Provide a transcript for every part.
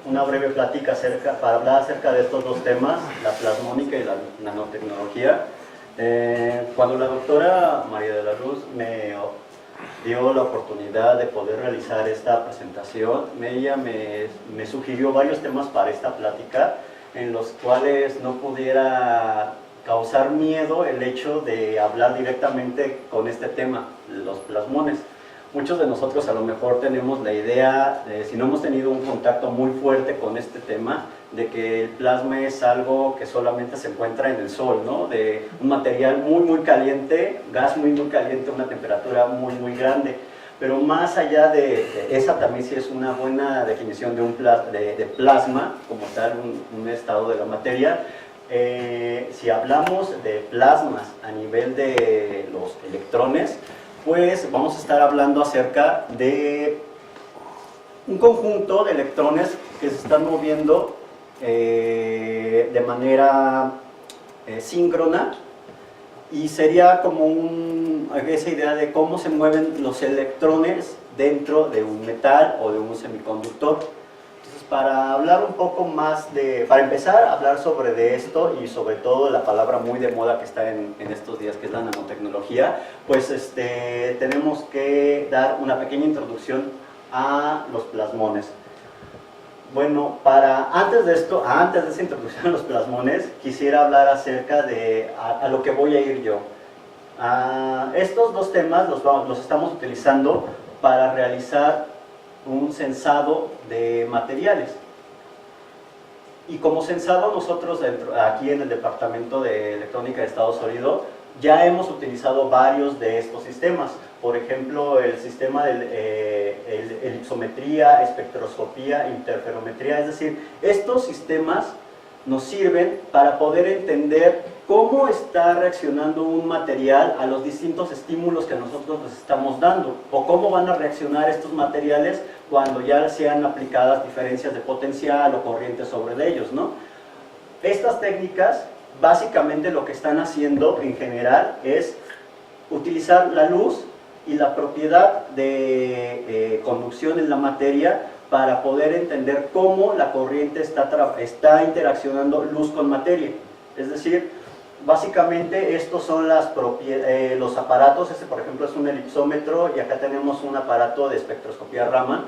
una breve plática para hablar acerca de estos dos temas, la plasmónica y la nanotecnología. Cuando la doctora María de la Luz me dio la oportunidad de poder realizar esta presentación, ella me sugirió varios temas para esta plática, en los cuales no pudiera causar miedo el hecho de hablar directamente con este tema, los plasmones. Muchos de nosotros a lo mejor tenemos la idea, si no hemos tenido un contacto muy fuerte con este tema, de que el plasma es algo que solamente se encuentra en el sol, ¿no? De un material muy caliente, gas muy caliente, una temperatura muy grande. Pero más allá de esa también sí es una buena definición de plasma, como tal, un estado de la materia. Si hablamos de plasmas a nivel de los electrones, pues vamos a estar hablando acerca de un conjunto de electrones que se están moviendo de manera síncrona, y sería como esa idea de cómo se mueven los electrones dentro de un metal o de un semiconductor. Entonces, para hablar un poco más para empezar a hablar sobre esto, y sobre todo la palabra muy de moda que está en estos días, que es la nanotecnología, pues tenemos que dar una pequeña introducción a los plasmones. Bueno, antes de esa introducción a los plasmones, quisiera hablar acerca de a lo que voy a ir yo. Estos dos temas los estamos utilizando para realizar un censado de materiales. Y como censado, nosotros aquí en el Departamento de Electrónica de Estado Sólido ya hemos utilizado varios de estos sistemas. Por ejemplo, el sistema de elipsometría, espectroscopía, interferometría. Es decir, estos sistemas nos sirven para poder entender cómo está reaccionando un material a los distintos estímulos que nosotros les estamos dando, o cómo van a reaccionar estos materiales cuando ya sean aplicadas diferencias de potencial o corrientes sobre ellos, ¿no? Estas técnicas, básicamente lo que están haciendo en general es utilizar la luz y la propiedad de conducción en la materia para poder entender cómo la corriente está interaccionando luz con materia. Es decir, básicamente estos son los aparatos. Por ejemplo, es un elipsómetro, y acá tenemos un aparato de espectroscopía Raman.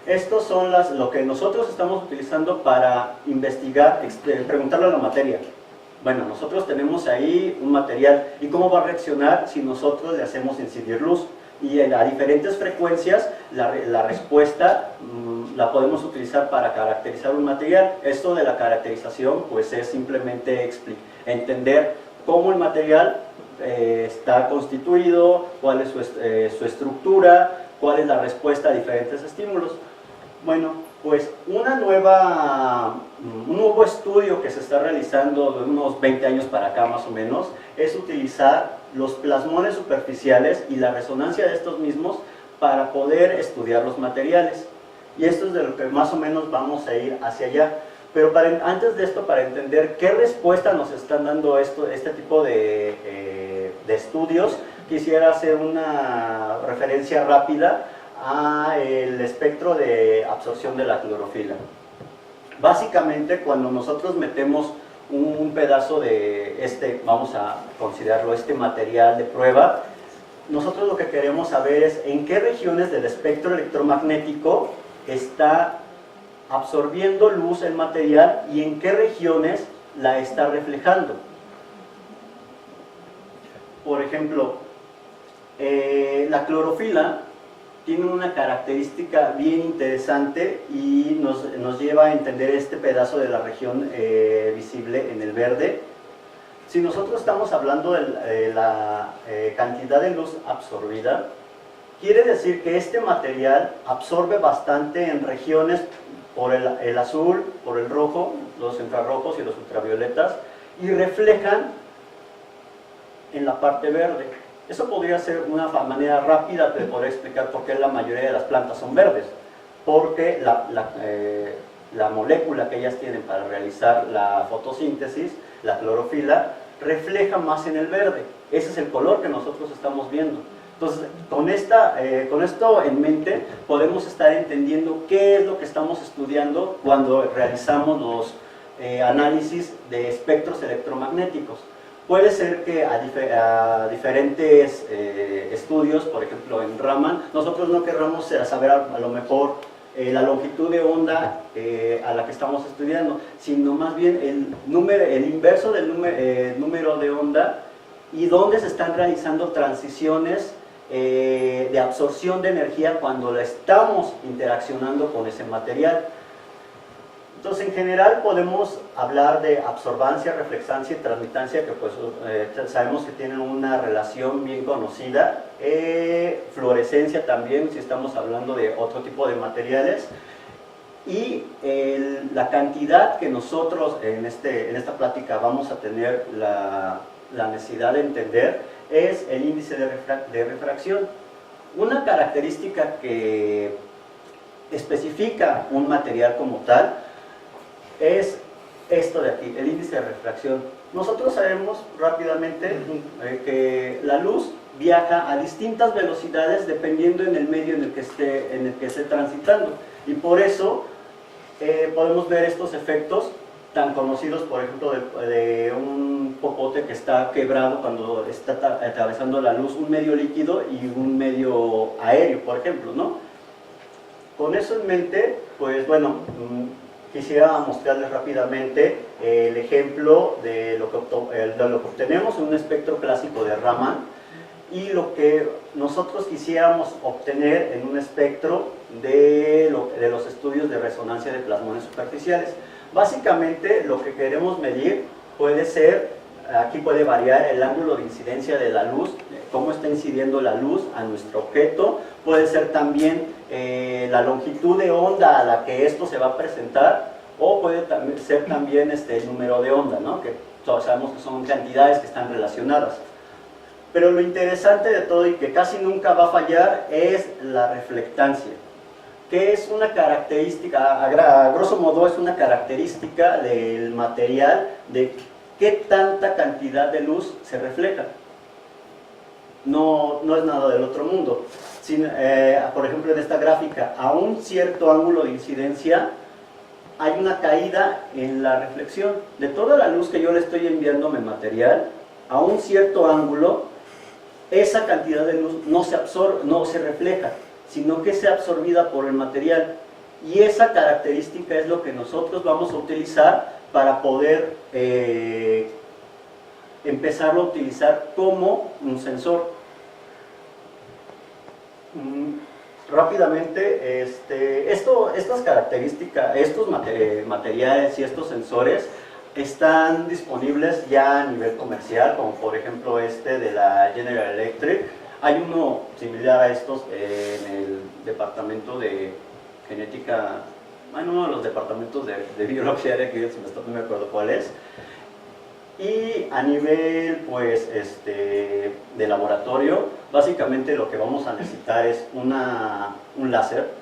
Estos son lo que nosotros estamos utilizando para investigar, preguntarle a la materia. Bueno, nosotros tenemos ahí un material, ¿y cómo va a reaccionar si nosotros le hacemos incidir luz? Y a diferentes frecuencias la respuesta la podemos utilizar para caracterizar un material. Esto de la caracterización pues es simplemente entender cómo el material está constituido, cuál es su estructura, cuál es la respuesta a diferentes estímulos. Bueno, pues un nuevo estudio que se está realizando de unos 20 años para acá más o menos, es utilizar los plasmones superficiales y la resonancia de estos mismos para poder estudiar los materiales. Y esto es de lo que más o menos vamos a ir hacia allá. Pero antes de esto, para entender qué respuesta nos están dando este tipo de estudios, quisiera hacer una referencia rápida al espectro de absorción de la clorofila. Básicamente, cuando nosotros metemos un pedazo de vamos a considerarlo este material de prueba, nosotros lo que queremos saber es en qué regiones del espectro electromagnético está absorbiendo luz el material y en qué regiones la está reflejando. Por ejemplo, la clorofila tiene una característica bien interesante y nos lleva a entender este pedazo de la región visible en el verde. Si nosotros estamos hablando de la cantidad de luz absorbida, quiere decir que este material absorbe bastante en regiones por el azul, por el rojo, los infrarrojos y los ultravioletas, y reflejan en la parte verde. Eso podría ser una manera rápida de poder explicar por qué la mayoría de las plantas son verdes, porque la molécula que ellas tienen para realizar la fotosíntesis, la clorofila, refleja más en el verde. Ese es el color que nosotros estamos viendo. Entonces, con esto en mente, podemos estar entendiendo qué es lo que estamos estudiando cuando realizamos los análisis de espectros electromagnéticos. Puede ser que a diferentes estudios, por ejemplo en Raman, nosotros no querramos saber a lo mejor la longitud de onda a la que estamos estudiando, sino más bien el inverso del número de onda y dónde se están realizando transiciones de absorción de energía cuando la estamos interaccionando con ese material. Entonces, en general podemos hablar de absorbancia, reflexancia y transmitancia, que pues sabemos que tienen una relación bien conocida. Fluorescencia también, si estamos hablando de otro tipo de materiales. Y la cantidad que nosotros en esta plática vamos a tener la necesidad de entender es el índice de refracción. Una característica que especifica un material como tal es esto de aquí, el índice de refracción. Nosotros sabemos rápidamente que la luz viaja a distintas velocidades dependiendo en el medio en el que esté transitando, y por eso podemos ver estos efectos tan conocidos, por ejemplo, de un popote que está quebrado cuando está atravesando la luz, un medio líquido y un medio aéreo, por ejemplo, ¿no? Con eso en mente, pues bueno, quisiera mostrarles rápidamente el ejemplo de lo que obtenemos en un espectro clásico de Raman y lo que nosotros quisiéramos obtener en un espectro de los estudios de resonancia de plasmones superficiales. Básicamente lo que queremos medir puede ser, aquí puede variar el ángulo de incidencia de la luz, cómo está incidiendo la luz a nuestro objeto, puede ser también la longitud de onda a la que esto se va a presentar, o puede ser también el número de onda, ¿no? Que todos sabemos que son cantidades que están relacionadas. Pero lo interesante de todo y que casi nunca va a fallar es la reflectancia, que es una característica, a grosso modo es una característica del material de qué tanta cantidad de luz se refleja. No es nada del otro mundo. Por ejemplo, en esta gráfica, a un cierto ángulo de incidencia hay una caída en la reflexión. De toda la luz que yo le estoy enviando a mi material, a un cierto ángulo, esa cantidad de luz no se refleja, sino que es absorbida por el material. Y esa característica es lo que nosotros vamos a utilizar para poder empezarlo a utilizar como un sensor. Rápidamente, estas características, estos materiales y estos sensores están disponibles ya a nivel comercial, como por ejemplo de la General Electric. Hay uno similar a estos en el departamento de genética, bueno, uno de los departamentos de biología de aquí, no me acuerdo cuál es. Y a nivel pues, de laboratorio, básicamente lo que vamos a necesitar es un láser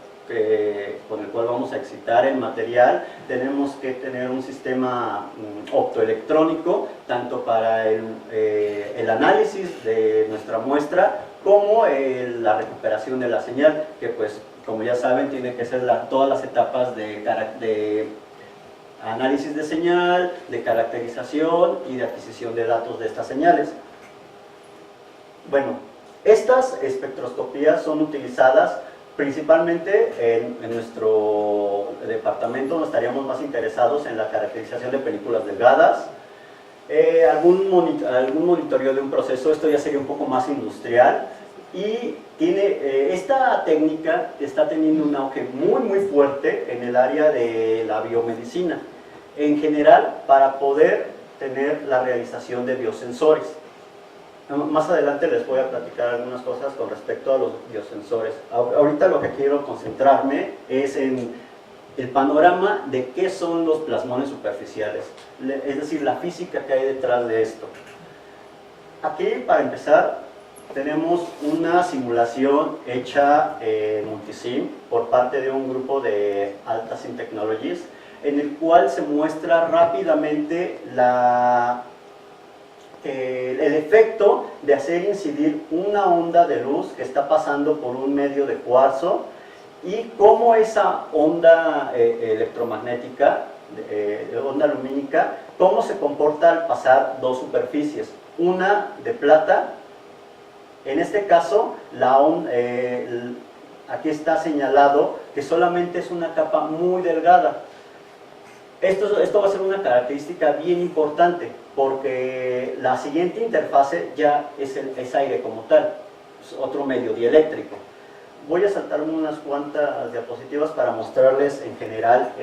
con el cual vamos a excitar el material. Tenemos que tener un sistema optoelectrónico, tanto para el análisis de nuestra muestra como la recuperación de la señal, que pues como ya saben tiene que ser todas las etapas de análisis de señal, de caracterización y de adquisición de datos de estas señales. Bueno, estas espectroscopías son utilizadas principalmente en nuestro departamento. Nos estaríamos más interesados en la caracterización de películas delgadas, algún monitoreo de un proceso. Esto ya sería un poco más industrial, y esta técnica está teniendo un auge muy fuerte en el área de la biomedicina en general, para poder tener la realización de biosensores. Más adelante les voy a platicar algunas cosas con respecto a los biosensores. Ahorita lo que quiero concentrarme es en el panorama de qué son los plasmones superficiales, es decir, la física que hay detrás de esto. Aquí, para empezar, tenemos una simulación hecha en Multisim por parte de un grupo de Altasim Technologies, en el cual se muestra rápidamente el efecto de hacer incidir una onda de luz que está pasando por un medio de cuarzo y cómo esa onda electromagnética, onda lumínica, cómo se comporta al pasar dos superficies, una de plata, en este caso aquí está señalado que solamente es una capa muy delgada. Esto va a ser una característica bien importante, porque la siguiente interfase ya es aire como tal, es otro medio dieléctrico. Voy a saltarme unas cuantas diapositivas para mostrarles en general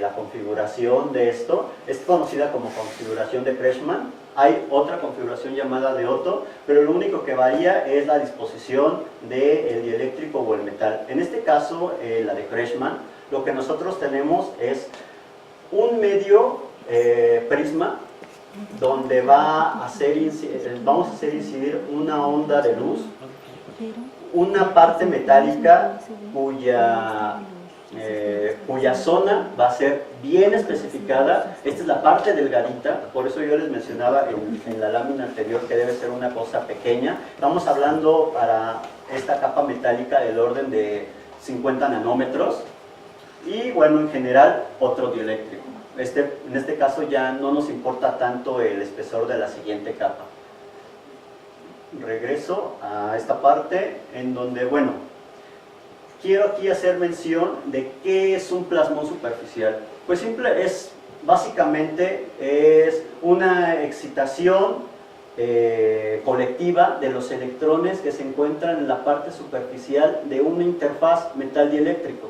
la configuración de esto. Es conocida como configuración de Kretschmann. Hay otra configuración llamada de Otto, pero lo único que varía es la disposición del dieléctrico o el metal. En este caso, la de Kretschmann, lo que nosotros tenemos es un medio prisma donde vamos a hacer incidir una onda de luz, una parte metálica cuya zona va a ser bien especificada. Esta es la parte delgadita, por eso yo les mencionaba en la lámina anterior que debe ser una cosa pequeña. Estamos hablando para esta capa metálica del orden de 50 nanómetros. Y bueno, en general, otro dieléctrico. En este caso ya no nos importa tanto el espesor de la siguiente capa. Regreso a esta parte en donde, bueno, quiero aquí hacer mención de qué es un plasmón superficial. Pues básicamente es una excitación colectiva de los electrones que se encuentran en la parte superficial de una interfaz metal-dieléctrico.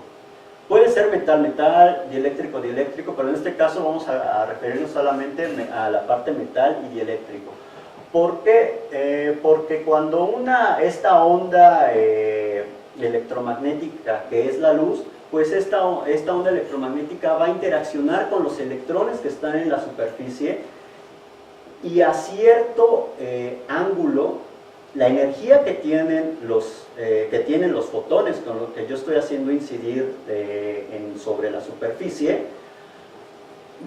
Puede ser metal-metal, dieléctrico-dieléctrico, pero en este caso vamos a referirnos solamente a la parte metal y dieléctrico. ¿Por qué? Porque cuando esta onda electromagnética, que es la luz, pues esta onda electromagnética va a interaccionar con los electrones que están en la superficie y a cierto ángulo, la energía que tienen los fotones con lo que yo estoy haciendo incidir sobre la superficie,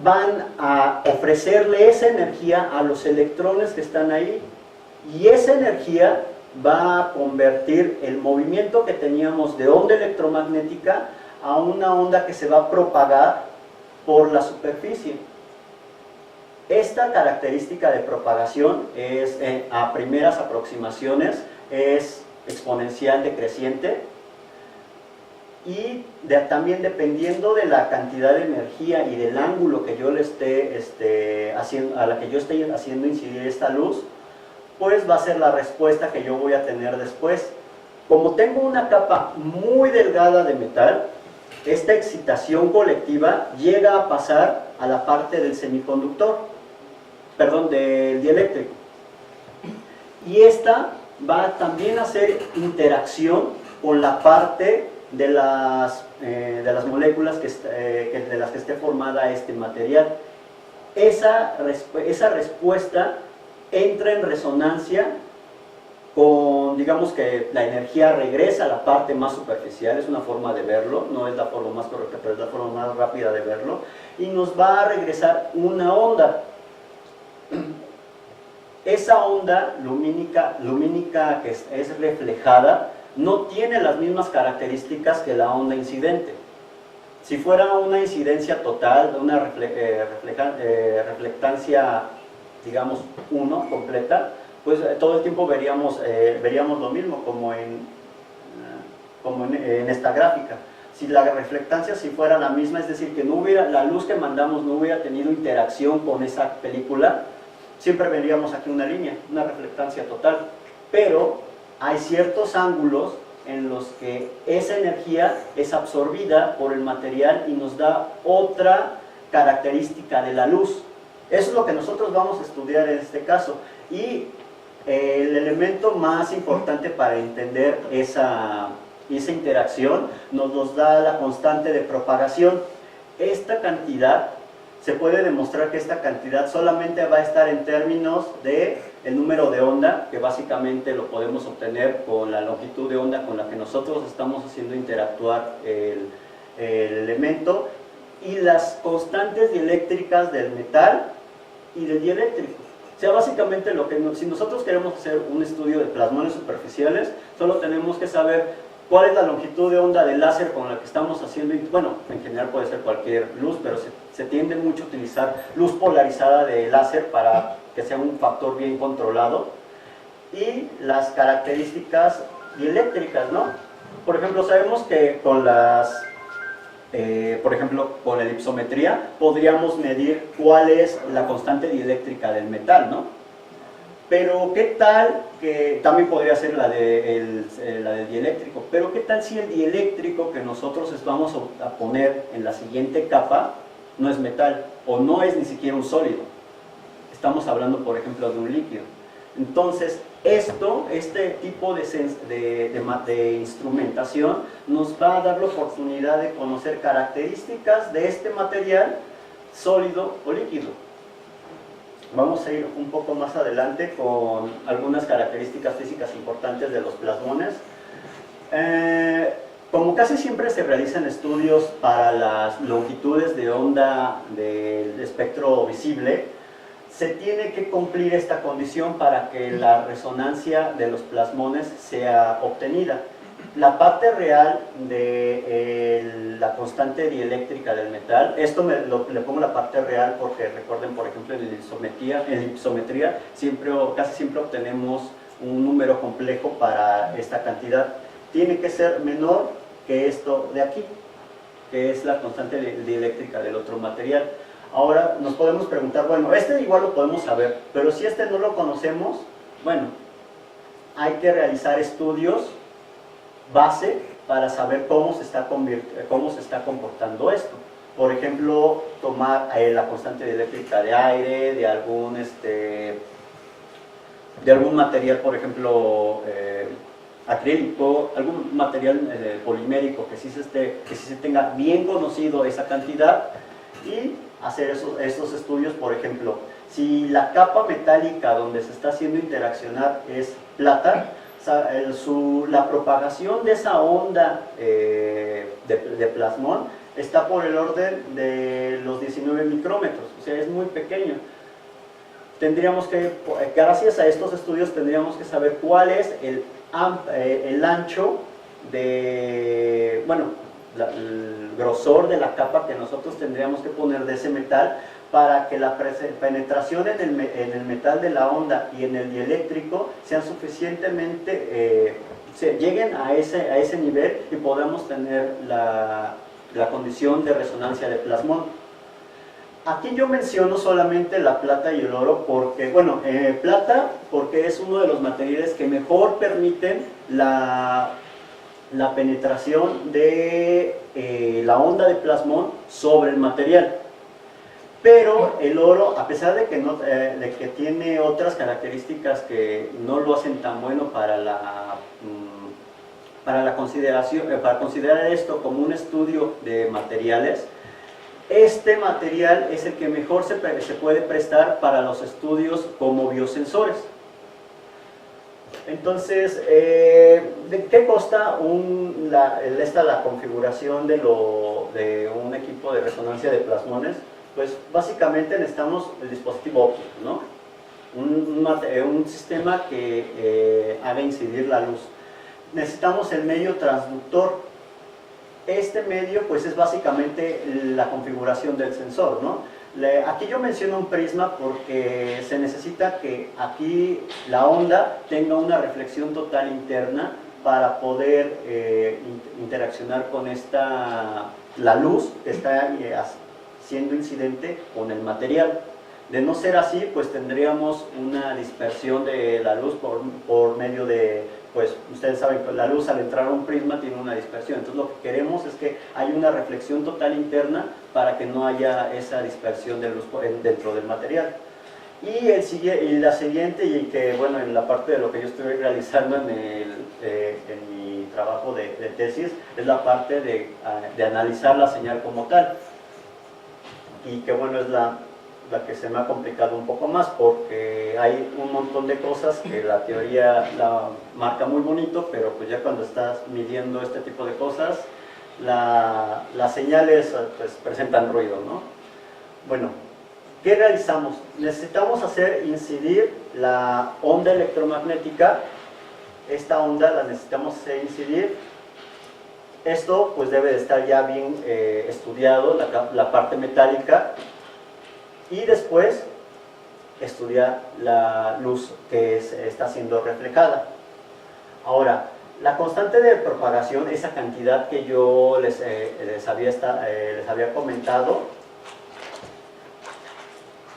van a ofrecerle esa energía a los electrones que están ahí, y esa energía va a convertir el movimiento que teníamos de onda electromagnética a una onda que se va a propagar por la superficie. Esta característica de propagación a primeras aproximaciones es exponencial decreciente, y también dependiendo de la cantidad de energía y del ángulo que yo le a la que yo esté haciendo incidir esta luz, pues va a ser la respuesta que yo voy a tener después. Como tengo una capa muy delgada de metal, esta excitación colectiva llega a pasar a la parte del del dieléctrico, y esta va también a hacer interacción con la parte de las moléculas de las que esté formada este material. Esa respuesta entra en resonancia con, digamos que la energía regresa a la parte más superficial, es una forma de verlo, no es la forma más correcta, pero es la forma más rápida de verlo, y nos va a regresar una onda. Esa onda lumínica que es reflejada no tiene las mismas características que la onda incidente. Si fuera una incidencia total, una reflectancia, digamos, 1 completa, pues todo el tiempo veríamos lo mismo, como en esta gráfica. Si la reflectancia fuera la misma, es decir, que la luz que mandamos no hubiera tenido interacción con esa película, siempre veríamos aquí una línea, una reflectancia total. Pero hay ciertos ángulos en los que esa energía es absorbida por el material y nos da otra característica de la luz. Eso es lo que nosotros vamos a estudiar en este caso. Y el elemento más importante para entender esa interacción nos da la constante de propagación. Esta cantidad, se puede demostrar que esta cantidad solamente va a estar en términos de el número de onda, que básicamente lo podemos obtener con la longitud de onda con la que nosotros estamos haciendo interactuar el elemento, y las constantes dieléctricas del metal y del dieléctrico. O sea, básicamente si nosotros queremos hacer un estudio de plasmones superficiales, solo tenemos que saber cuál es la longitud de onda del láser con la que estamos haciendo, bueno, en general puede ser cualquier luz, pero se tiende mucho a utilizar luz polarizada de láser para que sea un factor bien controlado, y las características dieléctricas, ¿no? Por ejemplo, sabemos que con por ejemplo, con la elipsometría podríamos medir cuál es la constante dieléctrica del metal, ¿no? Pero ¿qué tal que también podría ser la de dieléctrico? Pero ¿qué tal si el dieléctrico que nosotros vamos a poner en la siguiente capa no es metal o no es ni siquiera un sólido? Estamos hablando, por ejemplo, de un líquido. Entonces, este tipo de instrumentación nos va a dar la oportunidad de conocer características de este material sólido o líquido. Vamos a ir un poco más adelante con algunas características físicas importantes de los plasmones. Como casi siempre se realizan estudios para las longitudes de onda del espectro visible, se tiene que cumplir esta condición para que la resonancia de los plasmones sea obtenida. La parte real de la constante dieléctrica del metal, esto le pongo la parte real porque recuerden, por ejemplo, en elipsometría casi siempre obtenemos un número complejo para esta cantidad. Tiene que ser menor que esto de aquí, que es la constante dieléctrica del otro material. Ahora nos podemos preguntar, bueno, este igual lo podemos saber, pero si este no lo conocemos, bueno, hay que realizar estudios base para saber cómo se está comportando esto. Por ejemplo, tomar la constante dieléctrica de aire, de algún material, por ejemplo, acrílico, algún material polimérico que sí se tenga bien conocido esa cantidad, y hacer esos estudios. Por ejemplo, si la capa metálica donde se está haciendo interaccionar es plata, la propagación de esa onda de plasmón está por el orden de los 19 micrómetros, o sea, es muy pequeño. Gracias a estos estudios tendríamos que saber cuál es el ancho el grosor de la capa que nosotros tendríamos que poner de ese metal para que la penetración en el metal de la onda y en el dieléctrico sean suficientemente, lleguen a ese nivel y podamos tener la condición de resonancia de plasmón. Aquí yo menciono solamente la plata y el oro porque, plata porque es uno de los materiales que mejor permiten la penetración de la onda de plasmón sobre el material. Pero el oro, a pesar de que tiene otras características que no lo hacen tan bueno para considerar esto como un estudio de materiales, este material es el que mejor se puede prestar para los estudios como biosensores. Entonces, ¿de qué consta la configuración de un equipo de resonancia de plasmones? Pues básicamente necesitamos el dispositivo óptico, ¿no? Un sistema que haga incidir la luz. Necesitamos el medio transductor. Este medio pues es básicamente la configuración del sensor, ¿no? Aquí yo menciono un prisma porque se necesita que aquí la onda tenga una reflexión total interna para poder interaccionar con la luz que está siendo incidente con el material. De no ser así, pues tendríamos una dispersión de la luz por medio de, pues ustedes saben que la luz al entrar a un prisma tiene una dispersión. Entonces lo que queremos es que haya una reflexión total interna para que no haya esa dispersión de luz dentro del material. Y la siguiente, y que bueno, en la parte de lo que yo estoy realizando en mi trabajo de tesis, es la parte de analizar la señal como tal. Y que bueno, es la que se me ha complicado un poco más porque hay un montón de cosas que la teoría la marca muy bonito, pero pues ya cuando estás midiendo este tipo de cosas, las señales pues presentan ruido, ¿no? Bueno, ¿qué realizamos? Necesitamos hacer incidir la onda electromagnética. Esta onda la necesitamos hacer incidir. Esto pues debe de estar ya bien estudiado, la parte metálica, y después estudiar la luz que está siendo reflejada. Ahora, la constante de propagación, esa cantidad que yo les había comentado,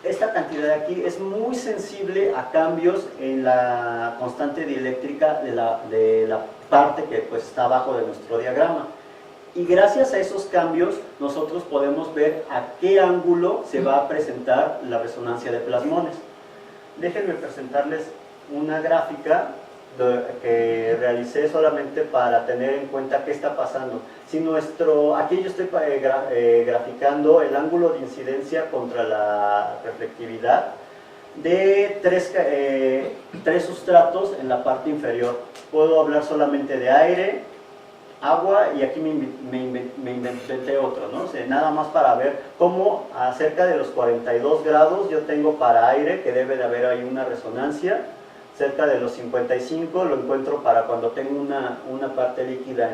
esta cantidad de aquí es muy sensible a cambios en la constante dieléctrica de la parte que pues está abajo de nuestro diagrama. Y gracias a esos cambios nosotros podemos ver a qué ángulo se va a presentar la resonancia de plasmones. Déjenme presentarles una gráfica que realicé solamente para tener en cuenta qué está pasando. Si aquí yo estoy graficando el ángulo de incidencia contra la reflectividad de tres sustratos en la parte inferior. Puedo hablar solamente de aire, agua, y aquí me inventé otro, ¿no? O sea, nada más para ver cómo a cerca de los 42 grados yo tengo para aire, que debe de haber ahí una resonancia. Cerca de los 55 lo encuentro para cuando tengo una parte líquida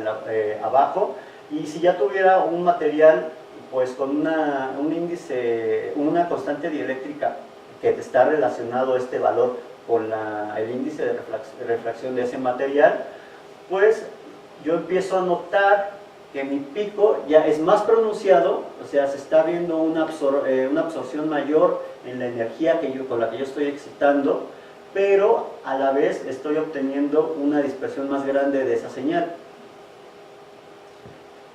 abajo. Y si ya tuviera un material pues con un índice, una constante dieléctrica que está relacionado este valor con el índice de refracción de ese material, pues yo empiezo a notar que mi pico ya es más pronunciado, o sea, se está viendo una absorción mayor en la energía con la que yo estoy excitando, pero a la vez estoy obteniendo una dispersión más grande de esa señal.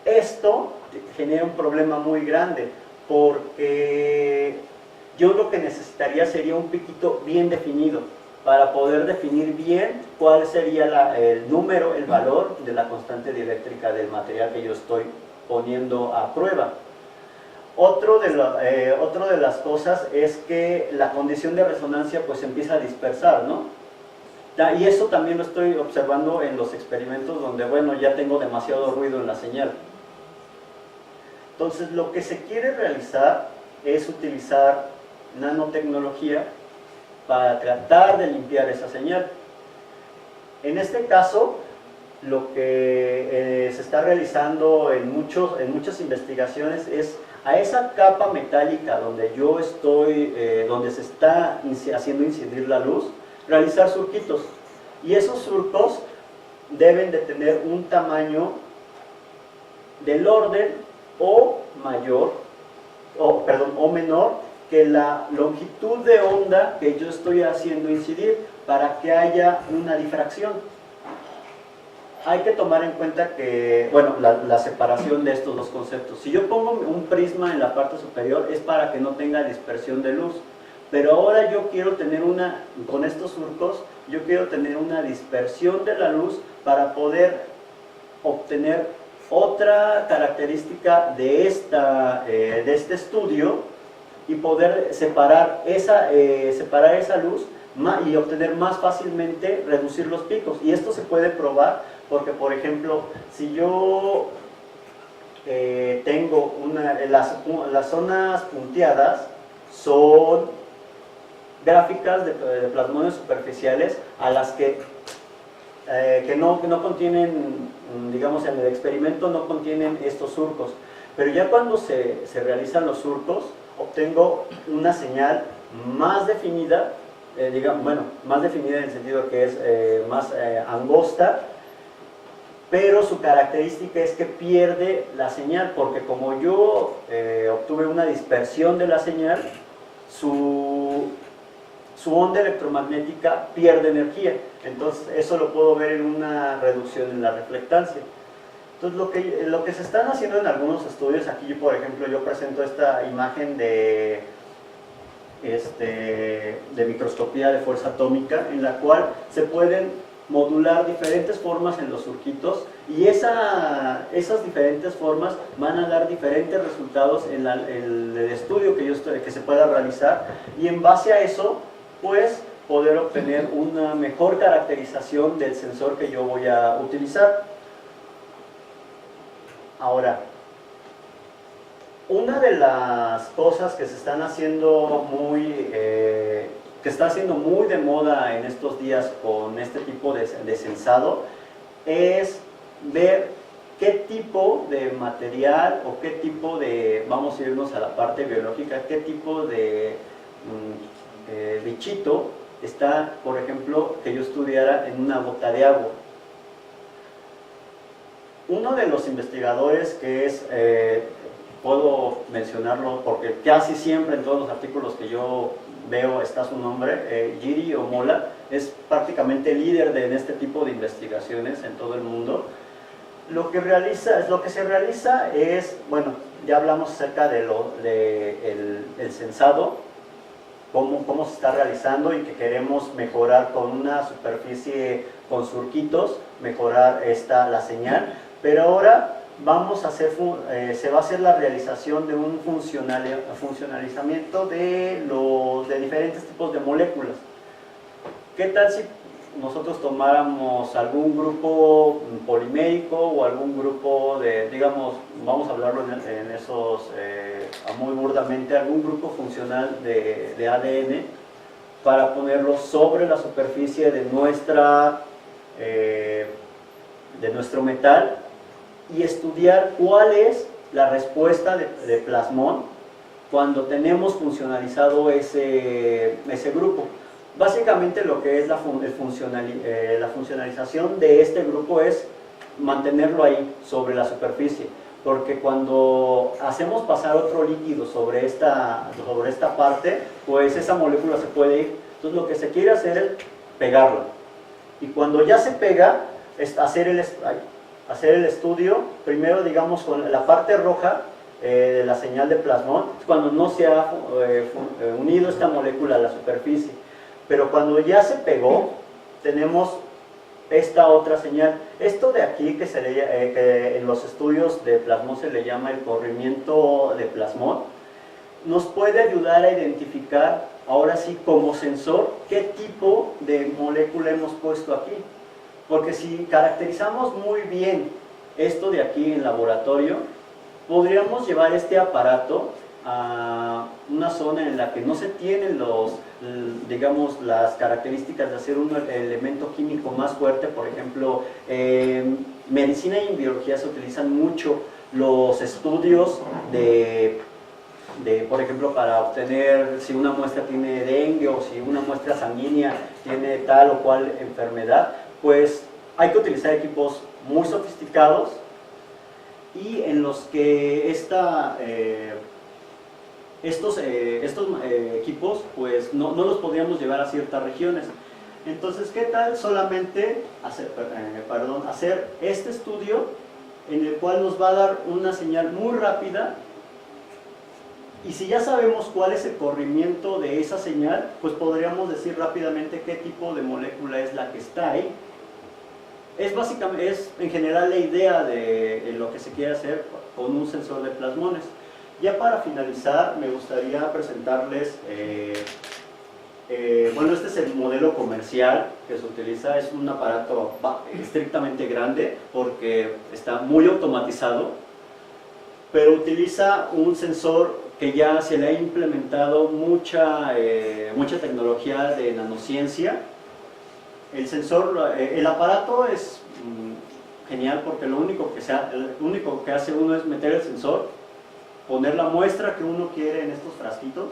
Esto genera un problema muy grande, porque yo lo que necesitaría sería un piquito bien definido, para poder definir bien cuál sería el número, el valor de la constante dieléctrica del material que yo estoy poniendo a prueba. Otro de las cosas es que la condición de resonancia pues empieza a dispersar, ¿no? Y eso también lo estoy observando en los experimentos donde, bueno, ya tengo demasiado ruido en la señal. Entonces, lo que se quiere realizar es utilizar nanotecnología para tratar de limpiar esa señal. En este caso, lo que se está realizando en muchas investigaciones es a esa capa metálica donde yo estoy, donde se está haciendo incidir la luz, realizar surquitos. Y esos surcos deben de tener un tamaño del orden o menor que la longitud de onda que yo estoy haciendo incidir, para que haya una difracción. Hay que tomar en cuenta que, bueno, la separación de estos dos conceptos. Si yo pongo un prisma en la parte superior es para que no tenga dispersión de luz, pero ahora yo quiero tener con estos surcos, yo quiero tener una dispersión de la luz para poder obtener otra característica de este estudio, y poder separar esa luz y obtener más fácilmente, reducir los picos. Y esto se puede probar porque, por ejemplo, si yo tengo las zonas punteadas son gráficas de plasmones superficiales a las que no contienen, digamos, en el experimento no contienen estos surcos, pero ya cuando se realizan los surcos obtengo una señal más definida, más definida en el sentido que es más angosta, pero su característica es que pierde la señal, porque como yo obtuve una dispersión de la señal, su onda electromagnética pierde energía. Entonces eso lo puedo ver en una reducción en la reflectancia. Entonces lo que se están haciendo en algunos estudios, aquí por ejemplo yo presento esta imagen de microscopía de fuerza atómica, en la cual se pueden modular diferentes formas en los surquitos, y esas diferentes formas van a dar diferentes resultados en el estudio que se pueda realizar, y en base a eso pues poder obtener una mejor caracterización del sensor que yo voy a utilizar. Ahora, Una de las cosas que se están haciendo que está haciendo muy de moda en estos días con este tipo de censado es ver qué tipo de material o qué tipo de, vamos a irnos a la parte biológica, qué tipo de bichito está, por ejemplo, que yo estudiara en una gota de agua. Uno de los investigadores que es, puedo mencionarlo porque casi siempre en todos los artículos que yo veo está su nombre, Jiri Omola, es prácticamente líder en este tipo de investigaciones en todo el mundo. Lo que se realiza es, bueno, ya hablamos acerca de el censado, cómo se está realizando y que queremos mejorar con una superficie con surquitos, mejorar la señal, pero ahora vamos a hacer, se va a hacer la realización de un funcionalizamiento de diferentes tipos de moléculas. ¿Qué tal si nosotros tomáramos algún grupo polimérico o algún grupo de, digamos, vamos a hablarlo en esos, muy burdamente, algún grupo funcional de ADN para ponerlo sobre la superficie de nuestro metal y estudiar cuál es la respuesta de plasmón cuando tenemos funcionalizado ese grupo? Básicamente lo que es la funcionalización de este grupo es mantenerlo ahí, sobre la superficie, porque cuando hacemos pasar otro líquido sobre esta parte, pues esa molécula se puede ir. Entonces lo que se quiere hacer es pegarla. Y cuando ya se pega, es hacer el estudio, primero digamos con la parte roja de la señal de plasmón, cuando no se ha unido esta molécula a la superficie. Pero cuando ya se pegó, tenemos esta otra señal. Esto de aquí, que en los estudios de plasmón se le llama el corrimiento de plasmón, nos puede ayudar a identificar, ahora sí como sensor, qué tipo de molécula hemos puesto aquí. Porque si caracterizamos muy bien esto de aquí en laboratorio, podríamos llevar este aparato a una zona en la que no se tienen digamos, las características de hacer un elemento químico más fuerte. Por ejemplo, en medicina y en biología se utilizan mucho los estudios por ejemplo, para obtener si una muestra tiene dengue o si una muestra sanguínea tiene tal o cual enfermedad, pues hay que utilizar equipos muy sofisticados y en los que estos equipos pues no los podríamos llevar a ciertas regiones. Entonces, ¿qué tal solamente hacer este estudio en el cual nos va a dar una señal muy rápida? Y si ya sabemos cuál es el corrimiento de esa señal, pues podríamos decir rápidamente qué tipo de molécula es la que está ahí. Es en general la idea de lo que se quiere hacer con un sensor de plasmones. Ya para finalizar, me gustaría presentarles, bueno, este es el modelo comercial que se utiliza. Es un aparato estrictamente grande porque está muy automatizado, pero utiliza un sensor que ya se le ha implementado mucha tecnología de nanociencia. El aparato es genial porque lo único que hace uno es meter el sensor, poner la muestra que uno quiere en estos frasquitos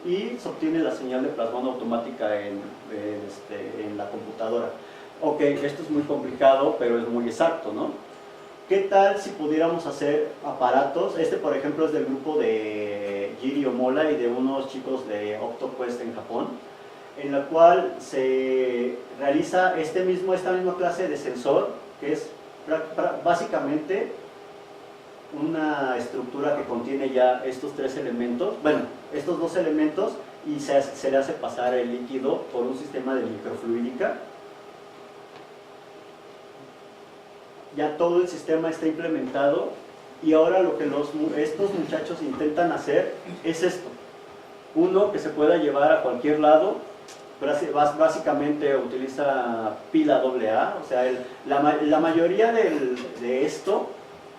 y se obtiene la señal de plasmón automática en la computadora. Ok, esto es muy complicado, pero es muy exacto, ¿no? ¿Qué tal si pudiéramos hacer aparatos? Este, por ejemplo, es del grupo de Jiri Omola y de unos chicos de OctoQuest en Japón, en la cual se realiza esta misma clase de sensor, que es básicamente una estructura que contiene ya estos tres elementos, bueno, estos dos elementos, y se le hace pasar el líquido por un sistema de microfluídica. Ya todo el sistema está implementado y ahora lo que estos muchachos intentan hacer es esto. Uno, que se pueda llevar a cualquier lado, básicamente utiliza pila AA, o sea, la mayoría de esto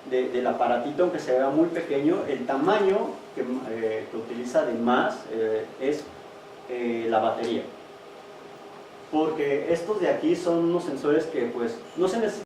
del aparatito, aunque se vea muy pequeño, el tamaño que utiliza además es la batería. Porque estos de aquí son unos sensores que pues no se necesitan